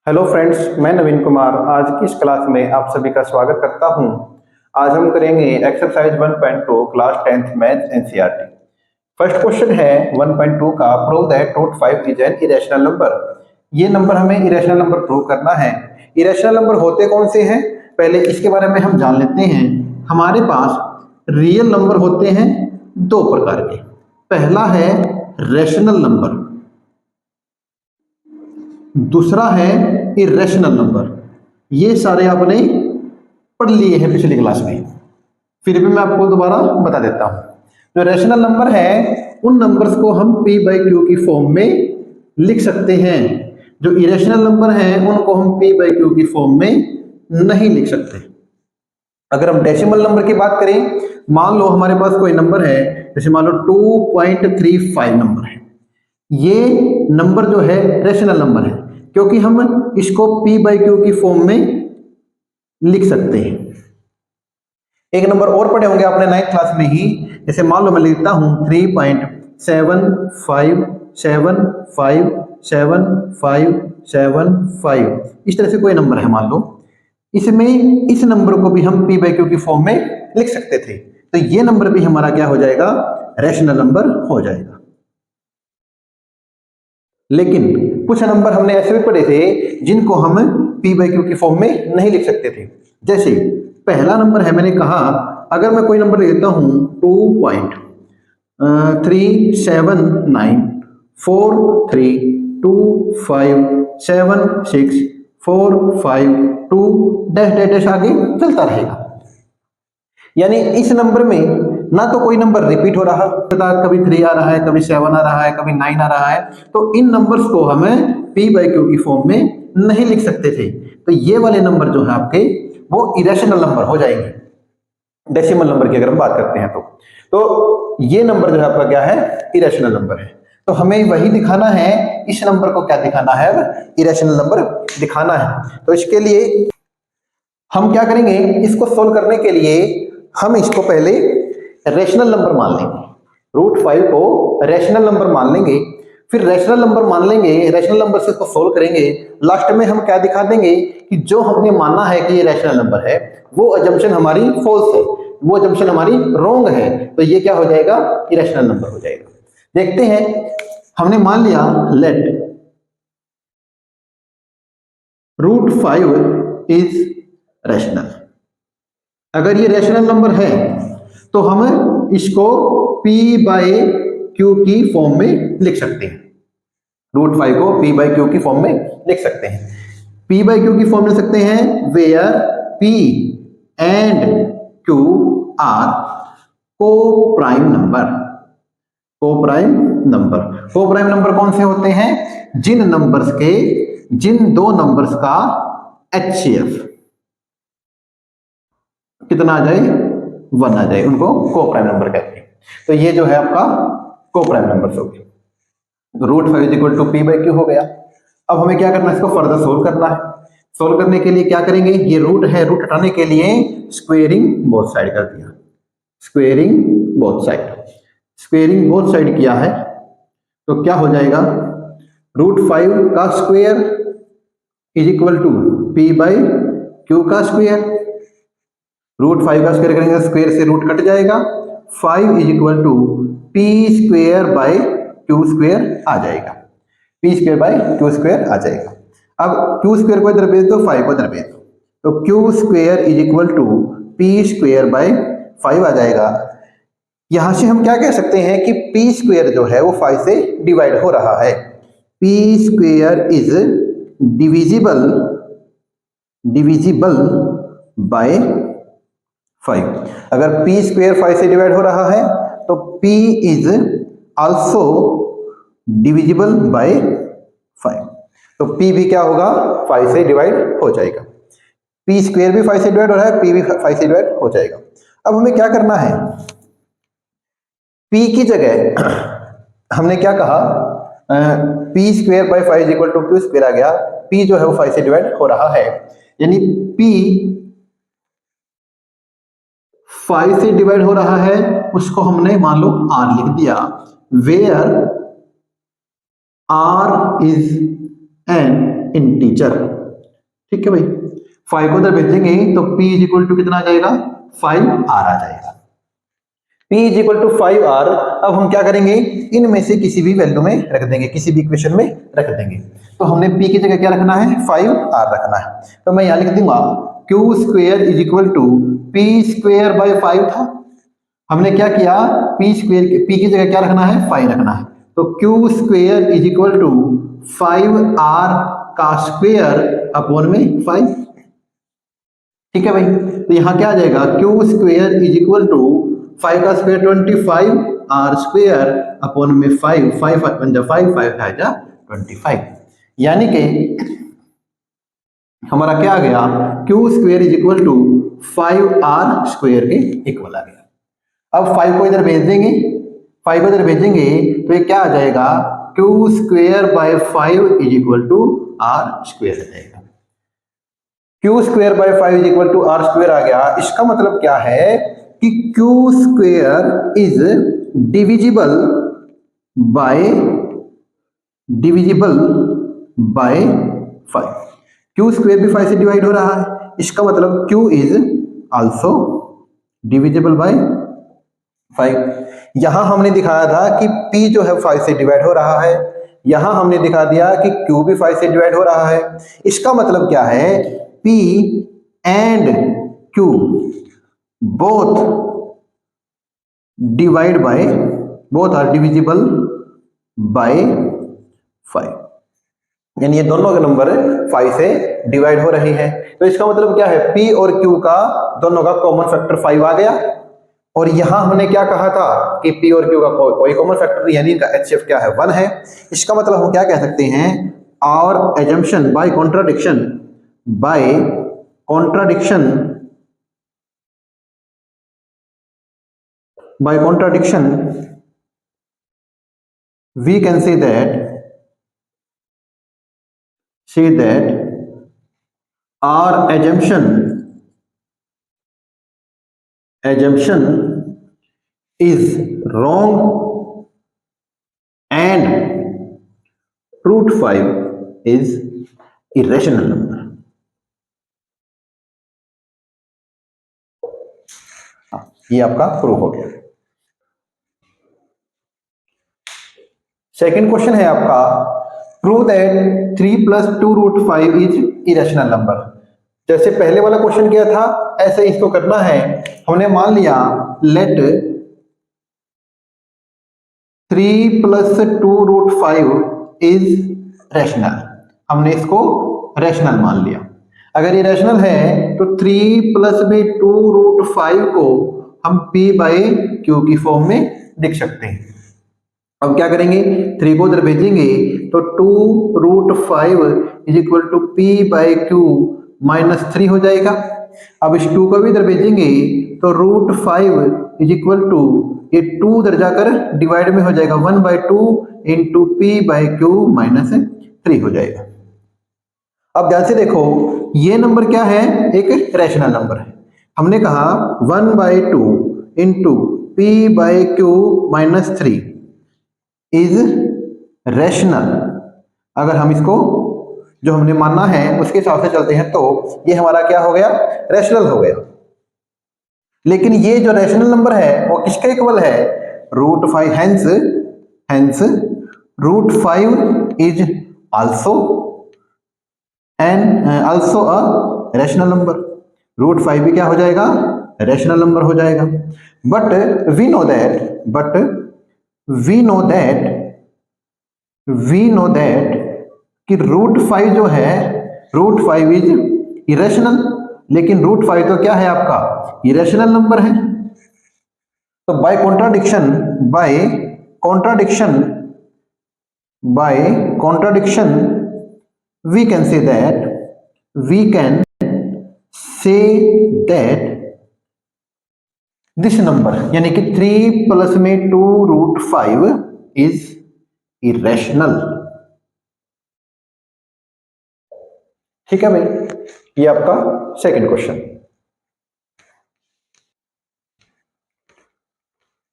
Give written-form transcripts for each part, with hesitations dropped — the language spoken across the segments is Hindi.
हेलो फ्रेंड्स, मैं नवीन कुमार आज की इस क्लास में आप सभी का स्वागत करता हूं। आज हम करेंगे exercise 1.2 class 10th math NCERT. First question है 1.2 का, prove that root 5 is an irrational number. ये नंबर हमें इरेशनल नंबर प्रूव करना है। इरेशनल नंबर होते कौन से हैं, पहले इसके बारे में हम जान लेते हैं। हमारे पास रियल नंबर होते हैं दो प्रकार के। पहला है रैशनल नंबर, दूसरा है इरेशनल नंबर। ये सारे आपने पढ़ लिए हैं पिछली क्लास में, फिर भी मैं आपको दोबारा बता देता हूं। जो रैशनल नंबर है उन नंबर्स को हम p बाई क्यू की फॉर्म में लिख सकते हैं। जो इरेशनल नंबर है उनको हम p बाई क्यू की फॉर्म में नहीं लिख सकते। अगर हम डेसिमल नंबर की बात करें, मान लो हमारे पास कोई नंबर है, जैसे मान लो 2.35 नंबर है। ये नंबर जो है रैशनल नंबर है क्योंकि हम इसको p बाई क्यू की फॉर्म में लिख सकते हैं। एक नंबर और पढ़े होंगे आपने 9th क्लास में ही, जैसे मान लो मैं लिखता हूं 3.75757575। इस तरह से कोई नंबर है मान लो, इसमें इस नंबर को भी हम p बाई क्यू की फॉर्म में लिख सकते थे, तो ये नंबर भी हमारा क्या हो जाएगा, रैशनल नंबर हो जाएगा। लेकिन कुछ नंबर हमने ऐसे भी पढ़े थे जिनको हम p बाई क्यू की फॉर्म में नहीं लिख सकते थे। जैसे पहला नंबर है, मैंने कहा अगर मैं कोई नंबर लेता हूं 2.379432576452 डैश डैश डैश आगे चलता रहेगा। यानी इस नंबर में ना तो कोई नंबर रिपीट हो रहा, कभी 3 आ रहा है, कभी 7 आ रहा है, कभी 9 आ रहा है, तो इन नंबर्स को हमें p बाई क्यू की फॉर्म में नहीं लिख सकते थे। तो ये वाले नंबर जो है आपके वो इरेशनल नंबर हो जाएंगे। डेसिमल नंबर की अगर हम बात करते हैं तो ये नंबर जो है आपका क्या है, इरेशनल नंबर है। तो हमें वही दिखाना है, इस नंबर को क्या दिखाना है, अब इरेशनल नंबर दिखाना है। तो इसके लिए हम क्या करेंगे, इसको सोल्व करने के लिए हम इसको पहले रैशनल नंबर मान लेंगे। रूट 5 को रैशनल नंबर मान लेंगे, फिर रैशनल नंबर मान लेंगे, रैशनल नंबर से इसको सोल्व करेंगे। लास्ट में हम क्या दिखा देंगे कि जो हमने माना है कि ये रैशनल नंबर है वो अजम्पशन हमारी फॉल्स है, वो अजम्पशन हमारी रॉन्ग है, तो ये क्या हो जाएगा, इरेशनल नंबर हो जाएगा। देखते हैं, हमने मान लिया लेट रूट 5 इज रैशनल। अगर ये रैशनल नंबर है तो हम इसको p बाई क्यू की फॉर्म में लिख सकते हैं। रूट 5 को p बाई क्यू की फॉर्म में लिख सकते हैं। p बाई क्यू की फॉर्म लिख सकते हैं where p and q are को प्राइम नंबर। को प्राइम नंबर कौन से होते हैं, जिन दो नंबर्स का HCF कितना आ जाए, 1 आ जाए, उनको को प्राइम नंबर कहते हैं। तो ये जो है आपका को प्राइम नंबर हो गया। Root 5 is equal to p by q हो गया। अब हमें क्या करना है, इसको फर्दर सोल्व करना है। सोल्व करने के लिए क्या करेंगे, ये रूट है, रूट हटाने के लिए स्क्वेयरिंग बोथ साइड कर दिया। स्क्वेयरिंग बोथ साइड किया है तो क्या हो जाएगा, रूट 5 का square is equal to p by q का स्क्वायर। रूट 5 का स्क्वायर करेंगे, स्क्वायर से रूट कट जाएगा, 5 is equal to p square by Q square आ जाएगा। p square by Q square आ जाएगा। अब q स्क्वायर को इधर भेज दो, 5 को इधर भेज दो, तो q square is equal to p square by 5 आ जाएगा। यहां से हम क्या कह सकते हैं कि p स्क्वायर जो है वो 5 से डिवाइड हो रहा है। p square is divisible by 5। अगर p स्क्वायर 5 से डिवाइड हो रहा है तो p is also divisible by 5। तो p भी क्या होगा, 5 से डिवाइड हो जाएगा। p स्क्वायर भी 5 से डिवाइड हो रहा है, p भी 5 से डिवाइड हो जाएगा। अब हमें क्या करना है, p की जगह हमने क्या कहा, p square by 5 equal to Q square आ गया। p जो है वो 5 से डिवाइड हो रहा है, यानी p 5 से डिवाइड हो रहा है, उसको हमने मान लो r लिख दिया। Where r is an integer. ठीक है भाई, 5 को उधर भेजेंगे तो p इज इक्वल टू कितना आ जाएगा, 5r आ जाएगा। p is equal to 5r। अब हम क्या करेंगे, इनमें से किसी भी वैल्यू में रख देंगे, किसी भी इक्वेशन में रख देंगे। तो हमने p की जगह क्या रखना है, 5r रखना है। तो मैं यहां लिख दूंगा q square is equal to p square by 5 था। हमने क्या किया, p स्क्वेयर, p की जगह क्या रखना है, 5 रखना है। तो q square is equal to 5r का स्क्वेयर अपॉन में 5। ठीक है भाई, तो यहां क्या आ जाएगा, q square is equal to 5 का स्क्वायर 25, r स्क्वायर अपॉन में 5, 5 बन जा 5, 5 है जा 25। यानी कि हमारा क्या आ गया, q square is equal to 5r square के इक्वल आ गया। अब 5 को इधर भेज देंगे, 5 को इधर भेजेंगे तो ये क्या आ जाएगा, q square by 5 is equal to r square आ जाएगा। q square by 5 is equal to r square आ गया। इसका मतलब क्या है कि q square is divisible by 5। q square भी 5 से डिवाइड हो रहा है, इसका मतलब q is also divisible by 5। यहां हमने दिखाया था कि p जो है 5 से डिवाइड हो रहा है, यहां हमने दिखा दिया कि q भी 5 से डिवाइड हो रहा है। इसका मतलब क्या है, p and q both divide by, both are divisible by 5, यानी ये दोनों के नंबर 5 से डिवाइड हो रही है। तो इसका मतलब क्या है, p और q का दोनों का कॉमन फैक्टर 5 आ गया। और यहां हमने क्या कहा था कि p और q का कोई कॉमन फैक्टर नहीं, यानी इनका HCF क्या है, 1 है। इसका मतलब हम क्या कह सकते हैं, और assumption by contradiction, by contradiction, by contradiction we can say that our assumption is wrong and root 5 is irrational number। ये आपका प्रूफ हो गया। सेकंड क्वेश्चन है आपका, prove that 3 plus 2 root 5 is irrational number. जैसे पहले वाला क्वेश्चन किया था ऐसे इसको करना है। हमने मान लिया let 3 plus 2 root 5 is rational, हमने इसको रैशनल मान लिया। अगर ये रैशनल है तो 3 प्लस में 2 रूट 5 को हम p बाय q की फॉर्म में लिख सकते हैं। अब क्या करेंगे, 3 को उधर भेजेंगे तो 2 root 5 is equal to p by q minus 3 हो जाएगा। अब इस 2 को भी इधर भेजेंगे तो रूट 5 इज इक्वल टू, ये 2 उधर जाकर डिवाइड में हो जाएगा 1/2 into p by q minus 3 हो जाएगा। अब ध्यान से देखो, ये नंबर क्या है, एक रैशनल नंबर है। हमने कहा 1/2 into p by q minus 3 is rational. अगर हम इसको जो हमने मानना है उसके हिसाब से चलते हैं तो ये हमारा क्या हो गया, रैशनल हो गया। लेकिन ये जो रैशनल नंबर है वो किसके इक्वल है, root 5। Hence root 5 is also a rational number. Root 5 भी क्या हो जाएगा, रैशनल नंबर हो जाएगा। बट वी नो दैट कि रूट 5 जो है, रूट 5 इज इरेशनल। लेकिन रूट 5 तो क्या है आपका, इरेशनल नंबर है। तो by contradiction we can say that this number यानी कि 3 प्लस में 2 रूट 5 इज इरेशनल। ठीक है भाई, ये आपका सेकंड क्वेश्चन।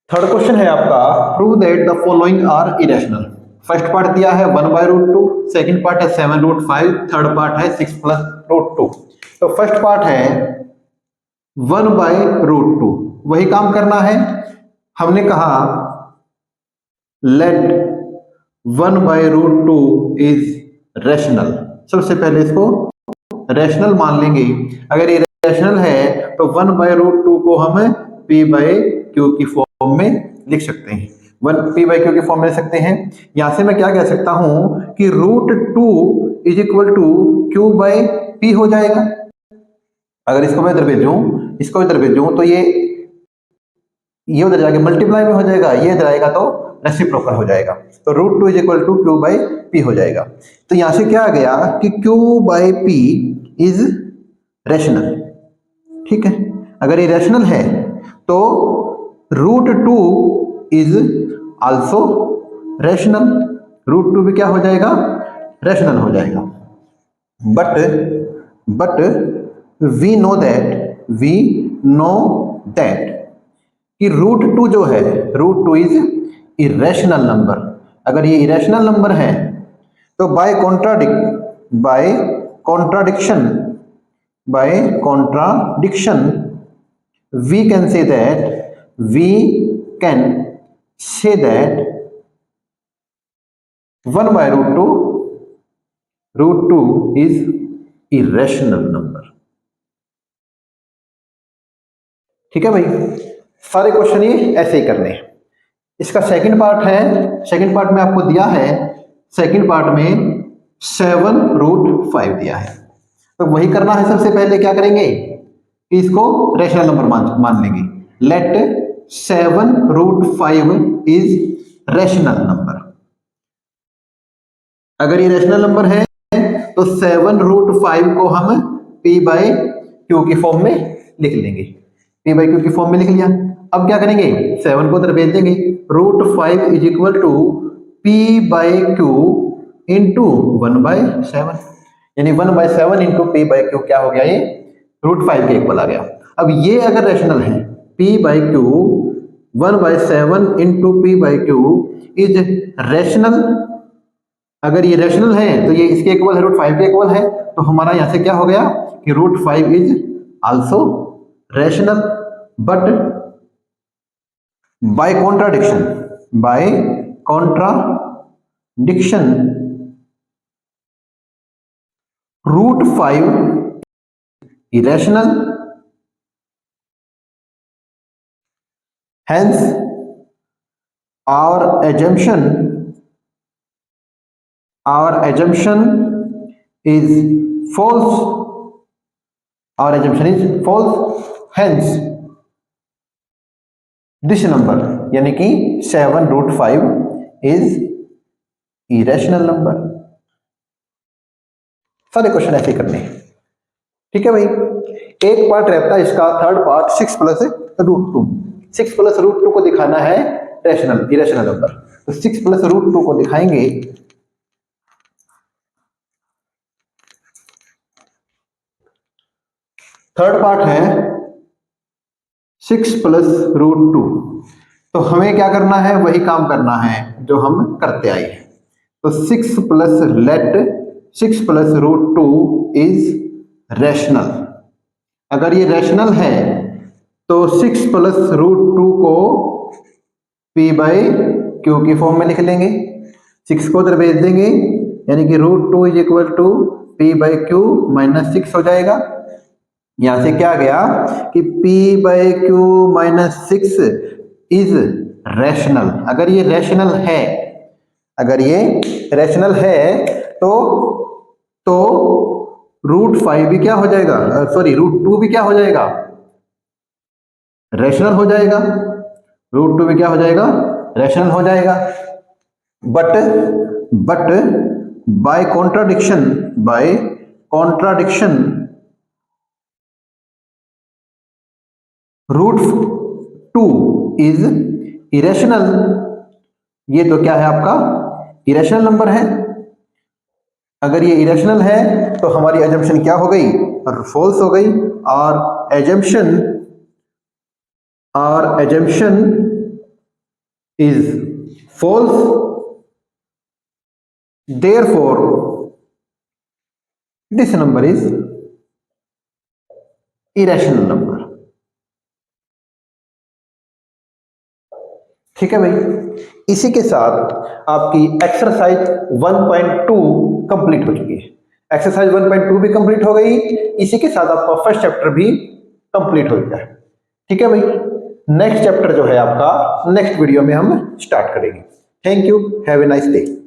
थर्ड क्वेश्चन है आपका, prove that the following are irrational. First part दिया है 1/√2, सेकंड पार्ट है 7√5, थर्ड पार्ट है 6+√2। तो फर्स्ट पार्ट है 1/√2, वही काम करना है। हमने कहा लेट 1/√2 इज रैशनल। सबसे पहले इसको रैशनल मान लेंगे। अगर ये रैशनल है तो 1/√2 को हम p/q की फॉर्म में लिख सकते हैं। 1p/q की फॉर्म में लिख सकते हैं। यहां से मैं क्या कह सकता हूं कि √2 इज इक्वल टू q/p हो जाएगा। अगर इसको मैं इधर भेजूं, इसको इधर भेजूं, तो ये उधर जाके मल्टीप्लाई में हो जाएगा, ये इधर आएगा तो रेसिप्रोकल हो जाएगा। तो √2 इज इक्वल टू q/p हो जाएगा। तो यहां से क्या आ गया कि q/p इज रैशनल। ठीक है, अगर ये रैशनल है तो √2 इज आल्सो रैशनल। √2 भी क्या हो जाएगा? रैशनल हो जाएगा। बट वी नो दैट कि √2 जो है, √2 इज इरेशनल नंबर। अगर ये इरेशनल नंबर है तो by contradiction we can say that 1/√2 is irrational number। ठीक है भाई, सारे क्वेश्चन ये ऐसे ही करने हैं। इसका सेकंड पार्ट है, सेकंड पार्ट में आपको दिया है, सेकंड पार्ट में 7√5 दिया है। तो वही करना है। सबसे पहले क्या करेंगे कि इसको रैशनल नंबर मान लेंगे। Let 7√5 is rational number. अगर ये रैशनल नंबर है तो 7√5 को हम p/q की फॉर्म में लिख लेंगे। p/q की फॉर्म में लिख लिया। अब क्या करेंगे? 7 को उधर भेज देंगे। √5 is equal to p/q into 1/7, यानी 1/7 इंटू p/q क्या हो गया? ये √5 के इक्वल आ गया। अब ये अगर रैशनल है, p/q 1/7 into p/q is rational. अगर ये रैशनल है तो ये इसके इक्वल है, √5 के इक्वल है। तो हमारा यहां से क्या हो गया कि √5 is also rational. But by contradiction √5 irrational, hence our assumption is false। hence this number यानी कि 7√5 is irrational number। सारे क्वेश्चन ऐसे करने हैं। ठीक है भाई, एक पार्ट रहता है इसका, थर्ड पार्ट 6+√2। 6+√2 को दिखाना है इरेशनल नंबर। तो 6+√2 को दिखाएंगे। थर्ड पार्ट है 6+√2। तो हमें क्या करना है? वही काम करना है जो हम करते आए हैं। तो 6+√2 इज रैशनल। अगर ये रैशनल है तो 6+√2 को p/q की फॉर्म में लिख लेंगे। 6 को उधर भेज देंगे, यानी कि √2 is equal to p/q minus 6 हो जाएगा। यहां से क्या गया कि p/q माइनस 6 इज रैशनल। अगर ये रैशनल है तो √5 भी क्या हो जाएगा? √2 भी क्या हो जाएगा? रैशनल हो जाएगा। √2 भी क्या हो जाएगा? रैशनल हो जाएगा। But by contradiction √2 is irrational. ये तो क्या है आपका? इरेशनल नंबर है। अगर ये इरेशनल है तो हमारी अजम्पशन क्या हो गई? फॉल्स हो गई। और assumption is false therefore this number is irrational number. ठीक है भाई, इसी के साथ आपकी एक्सरसाइज 1.2 कंप्लीट हो चुकी है। एक्सरसाइज 1.2 भी कंप्लीट हो गई, इसी के साथ आपका फर्स्ट चैप्टर भी कंप्लीट हो गया है। ठीक है भाई, नेक्स्ट चैप्टर जो है आपका नेक्स्ट वीडियो में हम स्टार्ट करेंगे। Thank you, have a nice day.